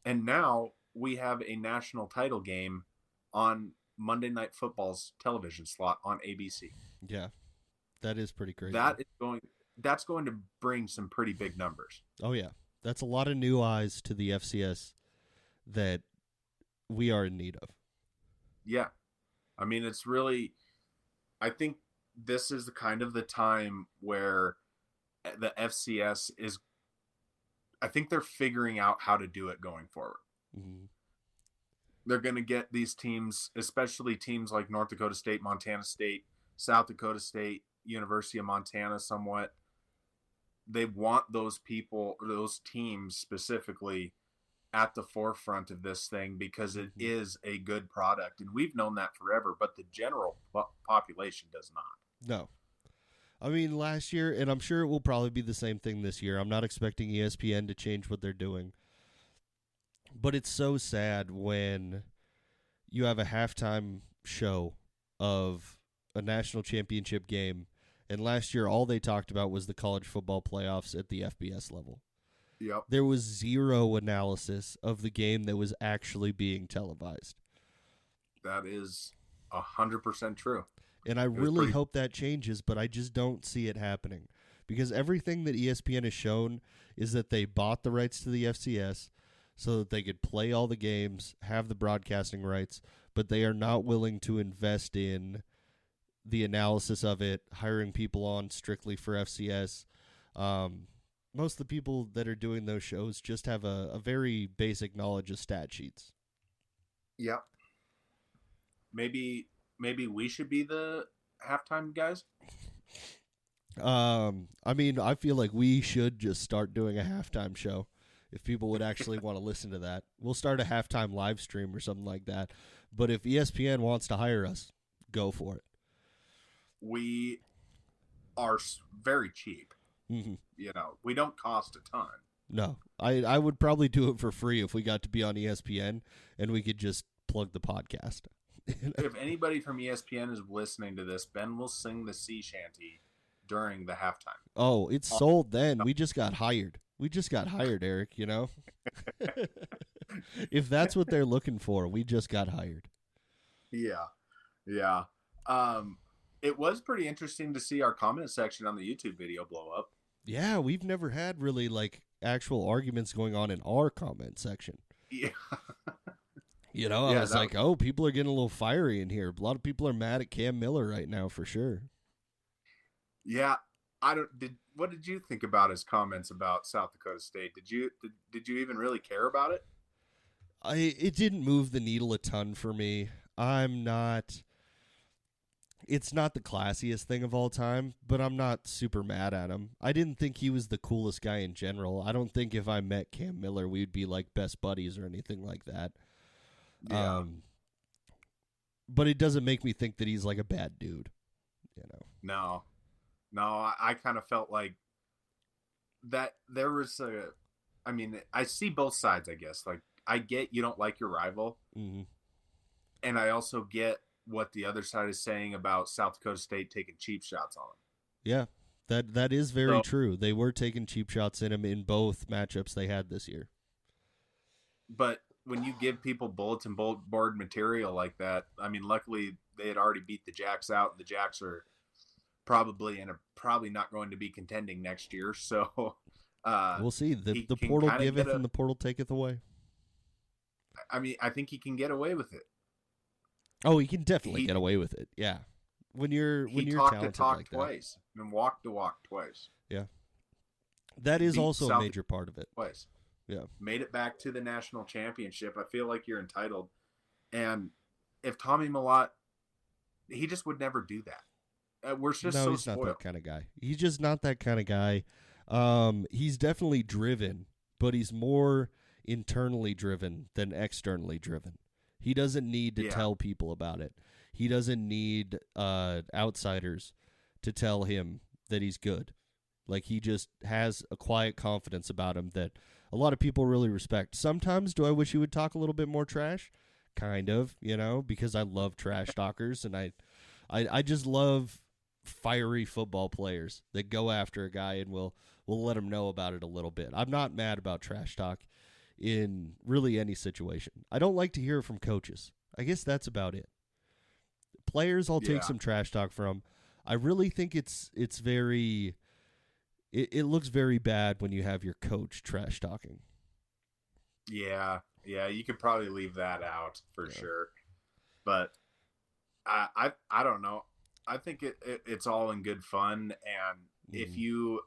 And now we have a national title game on Monday Night Football's television slot on ABC. Yeah. That is pretty crazy. That's going to bring some pretty big numbers. Oh, yeah. That's a lot of new eyes to the FCS that we are in need of. Yeah. It's really, I think this is the time where the FCS is, I think they're figuring out how to do it going forward. Mm-hmm. They're going to get these teams, especially teams like North Dakota State, Montana State, South Dakota State, University of Montana somewhat. They want those teams specifically at the forefront of this thing because it is a good product. And we've known that forever, but the general population does not. No. Last year, and I'm sure it will probably be the same thing this year. I'm not expecting ESPN to change what they're doing. But it's so sad when you have a halftime show of a national championship game, and last year all they talked about was the college football playoffs at the FBS level. Yep. There was zero analysis of the game that was actually being televised. That is 100% true. And I really hope that changes, but I just don't see it happening. Because everything that ESPN has shown is that they bought the rights to the FCS so that they could play all the games, have the broadcasting rights, but they are not willing to invest in the analysis of it, hiring people on strictly for FCS. Most of the people that are doing those shows just have a very basic knowledge of stat sheets. Yep. Maybe we should be the halftime guys. I feel like we should just start doing a halftime show if people would actually want to listen to that. We'll start a halftime live stream or something like that. But if ESPN wants to hire us, go for it. We are very cheap. Mm-hmm. We don't cost a ton. No, I would probably do it for free if we got to be on ESPN and we could just plug the podcast. If anybody from ESPN is listening to this, Ben will sing the sea shanty during the halftime. Oh, it's sold then. We just got hired. We just got hired, Eric, you know? If that's what they're looking for, we just got hired. Yeah. Yeah. It was pretty interesting to see our comment section on the YouTube video blow up. Yeah, we've never had really like actual arguments going on in our comment section. Yeah. You know, I Yeah, was like, oh, people are getting a little fiery in here. A lot of people are mad at Cam Miller right now for sure. Yeah. What did you think about his comments about South Dakota State? Did you even really care about it? It didn't move the needle a ton for me. It's not the classiest thing of all time, but I'm not super mad at him. I didn't think he was the coolest guy in general. I don't think if I met Cam Miller, we'd be like best buddies or anything like that. Yeah. But it doesn't make me think that he's like a bad dude, you know. No, I kind of felt like that there was I see both sides, I guess. Like, I get you don't like your rival, Mm-hmm. and I also get what the other side is saying about South Dakota State taking cheap shots on him. Yeah, that is very true. They were taking cheap shots in him in both matchups they had this year. But when you give people bulletin board material like that, I mean, luckily they had already beat the Jacks out, and the Jacks are probably not going to be contending next year. So we'll see. The portal giveth and the portal taketh away. I mean, I think he can get away with it. Oh, he can definitely get away with it. Yeah, when you're talented talk like twice and walk the walk twice. Yeah, that is also a major part of it. Twice. Yeah, made it back to the national championship. I feel like you're entitled. And if Tommy Mellott, he just would never do that. We're just so he's spoiled. not that kind of guy. He's just not that kind of guy. He's definitely driven, but he's more internally driven than externally driven. He doesn't need to tell people about it. He doesn't need outsiders to tell him that he's good. Like, he just has a quiet confidence about him that a lot of people really respect. Sometimes do I wish he would talk a little bit more trash? Kind of, you know, because I love trash talkers, and I just love fiery football players that go after a guy and will let him know about it a little bit. I'm not mad about trash talk in really any situation. I don't like to hear it from coaches. I guess that's about it. Players I'll take some trash talk from. I really think it's very... It looks very bad when you have your coach trash talking. Yeah, you could probably leave that out for sure. But I don't know. I think it's all in good fun, and if you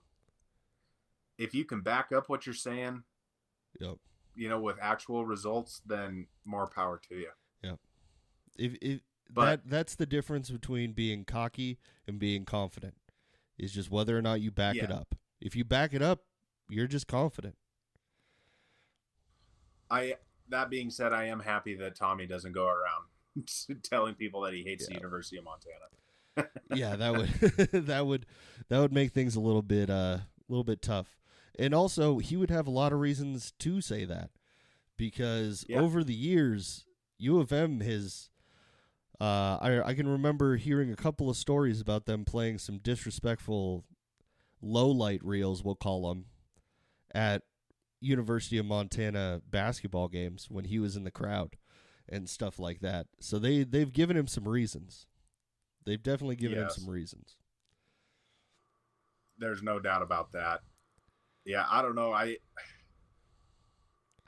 can back up what you're saying, you know, with actual results, then more power to you. Yeah. That's the difference between being cocky and being confident. Is just whether or not you back it up. If you back it up, you're just confident. That being said, I am happy that Tommy doesn't go around telling people that he hates the University of Montana. Yeah, that would make things a little bit tough. And also, he would have a lot of reasons to say that, because over the years, U of M has. I can remember hearing a couple of stories about them playing some disrespectful low light reels, we'll call them, at University of Montana basketball games when he was in the crowd and stuff like that. So they've given him some reasons. They've definitely given him some reasons. There's no doubt about that. Yeah, I don't know.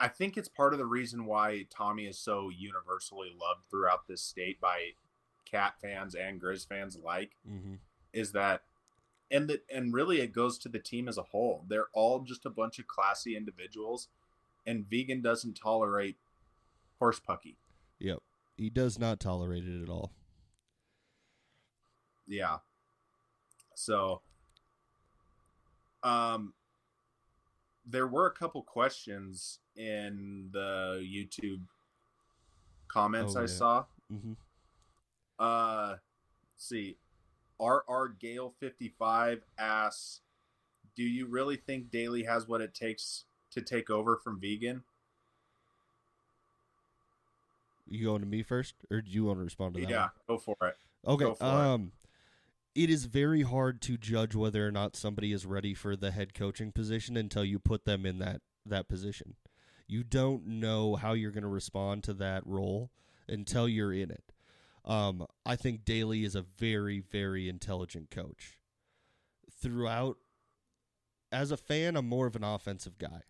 I think it's part of the reason why Tommy is so universally loved throughout this state by Cat fans and Grizz fans alike, is that, and really it goes to the team as a whole. They're all just a bunch of classy individuals, and Vegan doesn't tolerate horse pucky. Yep, he does not tolerate it at all. Yeah. So, there were a couple questions in the YouTube comments I saw. Let's see. RR Gale 55 asks, do you really think Daly has what it takes to take over from Vegan? You going to me first, or do you want to respond to that? Yeah, one? go for it. Okay. Go for it. It is very hard to judge whether or not somebody is ready for the head coaching position until you put them in that position. You don't know how you're going to respond to that role until you're in it. I think Daly is a very, very intelligent coach. Throughout, as a fan, I'm more of an offensive guy.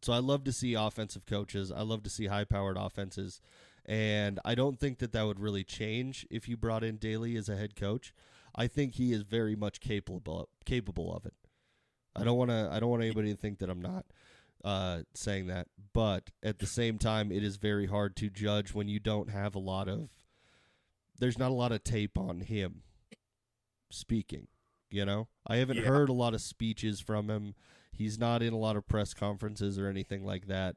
So I love to see offensive coaches. I love to see high-powered offenses. And I don't think that would really change if you brought in Daly as a head coach. I think he is very much capable of it. I don't want anybody to think that I'm not saying that, but at the same time, it is very hard to judge when you don't have there's not a lot of tape on him speaking. I haven't heard a lot of speeches from him. He's not in a lot of press conferences or anything like that,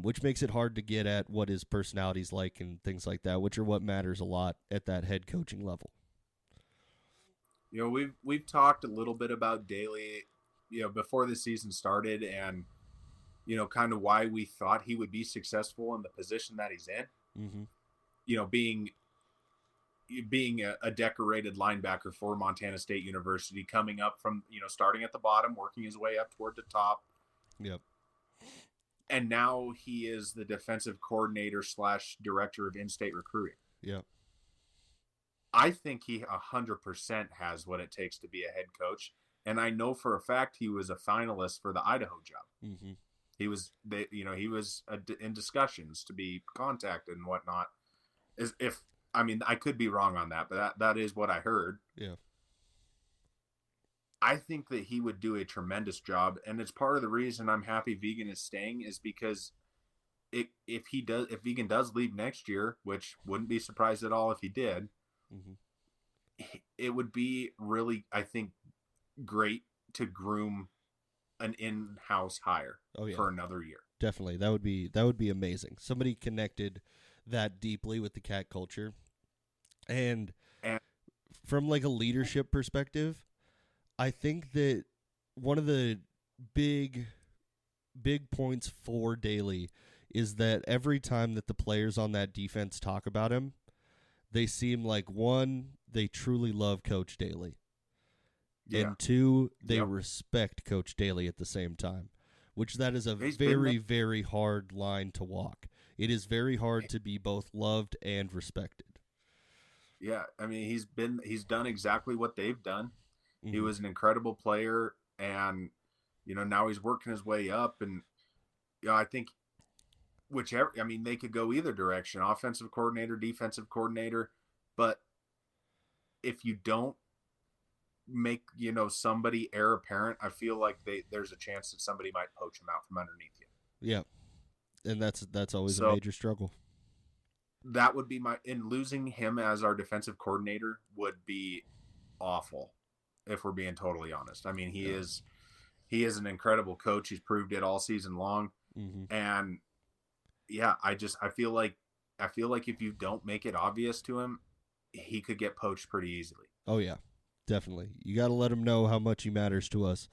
which makes it hard to get at what his personality's like and things like that, which are what matters a lot at that head coaching level. We've talked a little bit about Daly, before the season started, and kind of why we thought he would be successful in the position that he's in. Mm-hmm. Being a decorated linebacker for Montana State University, coming up from starting at the bottom, working his way up toward the top. Yep. And now he is the defensive coordinator / director of in-state recruiting. Yep. I think he 100% has what it takes to be a head coach, and I know for a fact he was a finalist for the Idaho job. Mm-hmm. He was in discussions to be contacted and whatnot. I could be wrong on that, but that is what I heard. Yeah. I think that he would do a tremendous job, and it's part of the reason I'm happy Vegan is staying, is because if Vegan does leave next year, which wouldn't be surprised at all if he did, mm-hmm. it would be really, I think, great to groom an in-house hire for another year. Definitely. That would be amazing. Somebody connected that deeply with the cat culture. And from like a leadership perspective, I think that one of the big points for Daly is that every time that the players on that defense talk about him, they seem like, one, they truly love Coach Daly. Yeah. And two, they respect Coach Daly at the same time, which that is a very, very hard line to walk. It is very hard to be both loved and respected. Yeah, I mean, he's done exactly what they've done. Mm-hmm. He was an incredible player, and now he's working his way up, and I think they could go either direction, offensive coordinator, defensive coordinator, but if you don't make somebody heir apparent, I feel like there's a chance that somebody might poach him out from underneath you. Yeah, and that's always a major struggle. That would be losing him as our defensive coordinator would be awful, if we're being totally honest. I mean, he is an incredible coach. He's proved it all season long. Mm-hmm. And yeah, I feel like if you don't make it obvious to him, he could get poached pretty easily. Oh yeah, definitely. You got to let him know how much he matters to us,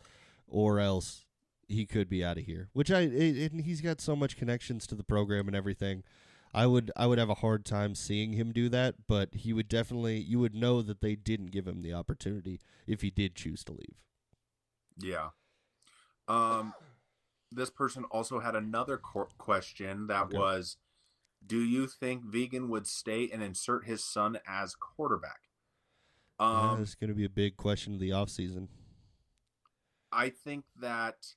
or else he could be out of here. And he's got so much connections to the program and everything. I would have a hard time seeing him do that, but you would know that they didn't give him the opportunity if he did choose to leave. Yeah. This person also had another question that was, do you think Vegan would stay and insert his son as quarterback? That's going to be a big question of the offseason. I think that,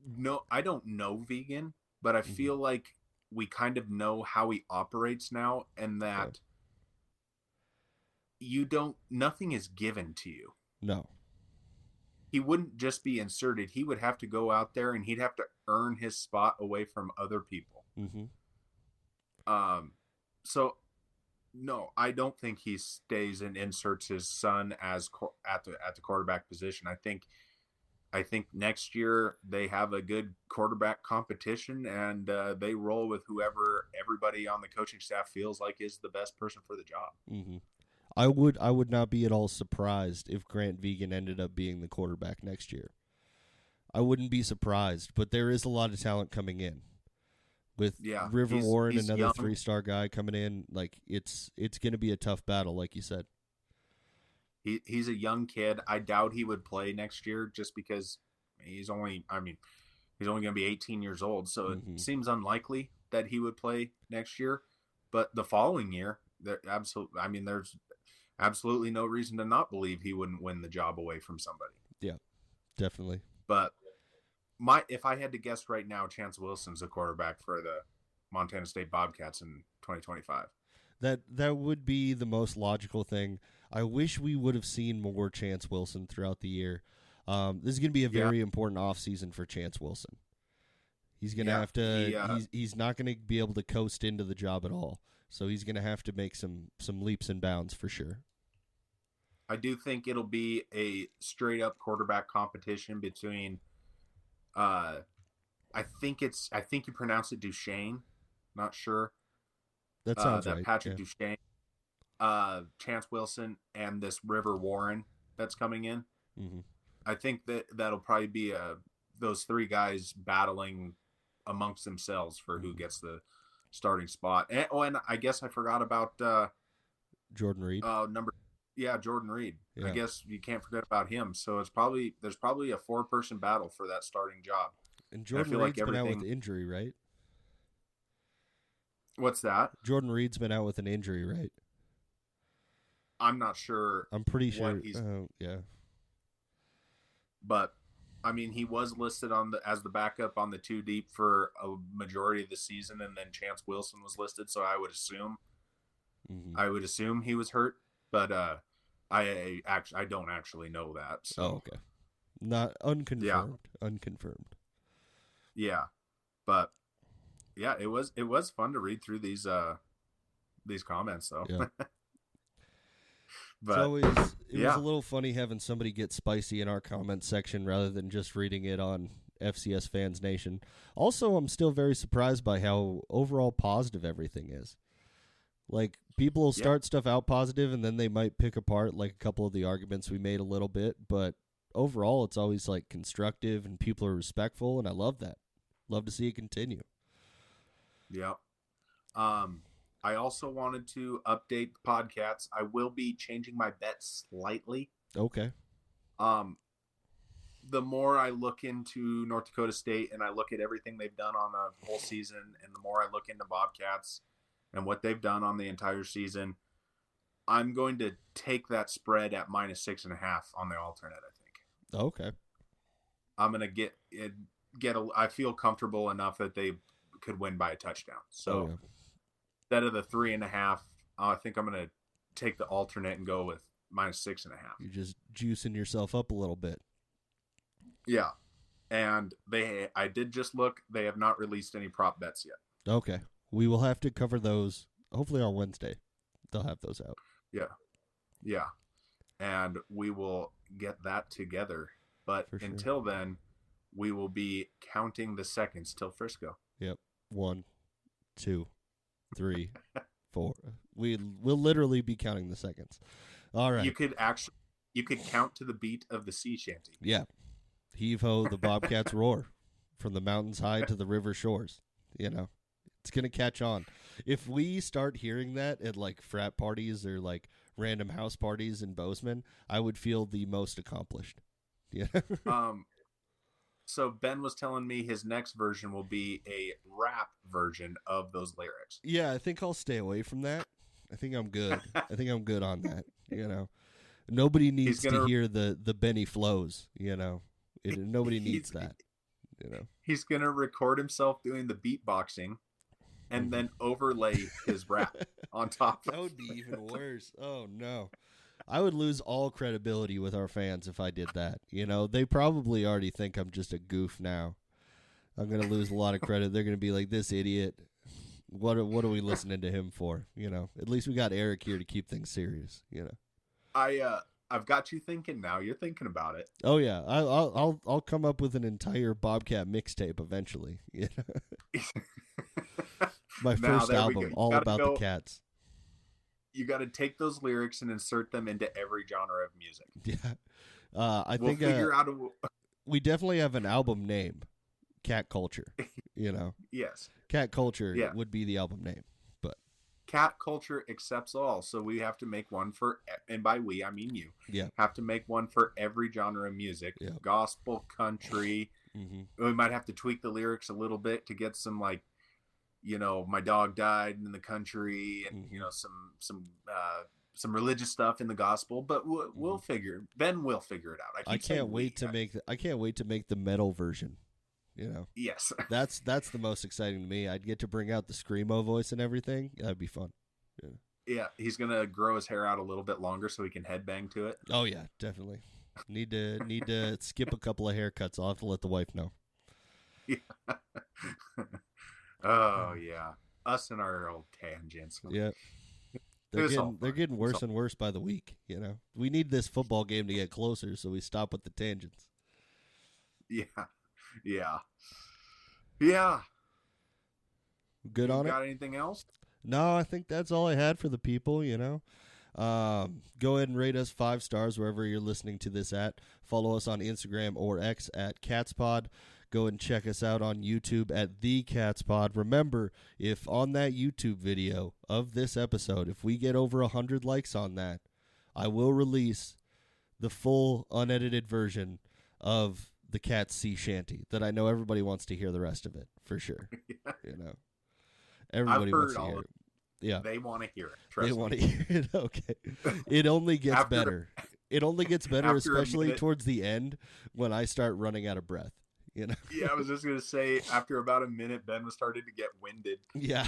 no, I don't know Vegan, but I feel like we kind of know how he operates now, and that nothing is given to you. No. He wouldn't just be inserted. He would have to go out there and he'd have to earn his spot away from other people. Mm-hmm. So no, I don't think he stays and inserts his son as at the quarterback position. I think next year they have a good quarterback competition, and they roll with whoever everybody on the coaching staff feels like is the best person for the job. Mm-hmm. I would not be at all surprised if Grant Vegan ended up being the quarterback next year. I wouldn't be surprised, but there is a lot of talent coming in. with Yeah, River Warren, he's another young. 3-star guy coming in. Like it's going to be a tough battle, like you said. He's a young kid. I doubt he would play next year just because he's only going to be 18 years old. So it seems unlikely that he would play next year. But the following year, there's absolutely no reason to not believe he wouldn't win the job away from somebody. Yeah, definitely. But if I had to guess right now, Chance Wilson's the quarterback for the Montana State Bobcats in 2025. That would be the most logical thing. I wish we would have seen more Chance Wilson throughout the year. This is going to be a very important offseason for Chance Wilson. He's going to have to he's not going to be able to coast into the job at all. So he's going to have to make some leaps and bounds for sure. I do think it'll be a straight up quarterback competition between I think you pronounce it Duchesne, not sure. That sounds right. Patrick Duchesne, Chance Wilson, and this River Warren that's coming in. Mm-hmm. I think that'll probably be those three guys battling amongst themselves for who gets the starting spot. And I guess I forgot about Jordan Reed. Jordan Reed. Yeah. I guess you can't forget about him. So there's probably a 4-person battle for that starting job. And Jordan Reed's been out with injury, right? What's that? Jordan Reed's been out with an injury, right? I'm not sure. I'm pretty sure. Yeah. But I mean, he was listed as the backup on the 2 deep for a majority of the season, and then Chance Wilson was listed. So I would assume he was hurt, but I don't actually know that. So okay, not unconfirmed. Yeah. Unconfirmed. Yeah, but yeah, it was fun to read through these comments though. Yeah. But it was a little funny having somebody get spicy in our comment section rather than just reading it on FCS Fans Nation. Also, I'm still very surprised by how overall positive everything is. Like, people will start stuff out positive, and then they might pick apart, like, a couple of the arguments we made a little bit. But overall, it's always, like, constructive, and people are respectful, and I love that. Love to see it continue. Yeah. I also wanted to update the podcasts. I will be changing my bet slightly. Okay. The more I look into North Dakota State and I look at everything they've done on the whole season, and the more I look into Bobcats and what they've done on the entire season, I'm going to take that spread at -6.5 on the alternate, I think. Okay. I'm going to I feel comfortable enough that they could win by a touchdown. So instead of the 3.5, I think I'm going to take the alternate and go with -6.5. You're just juicing yourself up a little bit. Yeah. And I did just look. They have not released any prop bets yet. Okay. We will have to cover those hopefully on Wednesday. They'll have those out. Yeah. Yeah. And we will get that together. But until then, we will be counting the seconds till Frisco. Yep. 1, 2, 3, 4. We'll literally be counting the seconds. All right. You could count to the beat of the sea shanty. Yeah. Heave ho, the Bobcats roar from the mountains high to the river shores. You know, it's going to catch on. If we start hearing that at like frat parties or like random house parties in Bozeman, I would feel the most accomplished. Yeah. So Ben was telling me his next version will be a rap version of those lyrics. Yeah, I think I'll stay away from that. I think I'm good. I think I'm good on that. You know, nobody needs to hear the Benny flows. You know, nobody needs that. You know, he's gonna record himself doing the beatboxing, and then overlay his rap on top. That would be even worse. Oh no. I would lose all credibility with our fans if I did that. You know, they probably already think I'm just a goof now. I'm going to lose a lot of credit. They're going to be like, this idiot, what are we listening to him for? You know, at least we got Eric here to keep things serious, you know. I've got you thinking now. You're thinking about it. Oh yeah. I'll come up with an entire Bobcat mixtape eventually. You know? My first album, all about the Cats. You got to take those lyrics and insert them into every genre of music. Yeah. I think figure out we definitely have an album name, Cat Culture. You know, Yes. Cat Culture Yeah. would be the album name. But Cat culture accepts all, so we have to make one for, and by we I mean you, yeah, have to make one for every genre of music. Yeah. Gospel, country. hmm We might have to tweak the lyrics a little bit to get some, like, my dog died in the country, and some religious stuff in the gospel. But we'll figure. Ben will figure it out. I can't wait to make. I can't wait to make the metal version. You know, Yes. that's the most exciting to me. I'd get to bring out the screamo voice and everything. That'd be fun. Yeah, he's gonna grow his hair out a little bit longer so he can headbang to it. Oh yeah, definitely. Need to skip a couple of haircuts. I'll have to let the wife know. Yeah. Oh yeah, us and our old tangents. Yeah. They're getting worse and worse by the week, you know. We need this football game to get closer so we stop with the tangents. Yeah. Yeah. Yeah. Good on it? Got anything else? No, I think that's all I had for the people, you know. Go ahead and rate us 5 stars wherever you're listening to this at. Follow us on Instagram or X at CatsPod. Go and check us out on YouTube at The CatsPod. Remember, if on that YouTube video of this episode, if we get over 100 likes on that, I will release the full unedited version of the Cats Sea Shanty that I know everybody wants to hear the rest of it, for sure. You know, everybody wants to hear it. Yeah, they want to hear it. Trust they me. want to hear it. Okay, it only gets better. It only gets better, especially towards the end when I start running out of breath. You know? Yeah, I was just gonna say, after about a minute, Ben was starting to get winded. Yeah.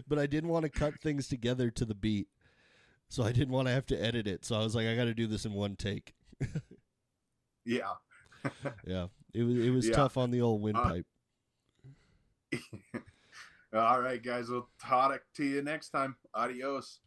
But I didn't want to cut things together to the beat, so I didn't want to have to edit it. So I was like, I got to do this in one take. Yeah. Yeah, it was tough on the old windpipe. All right, guys. We'll talk to you next time. Adios.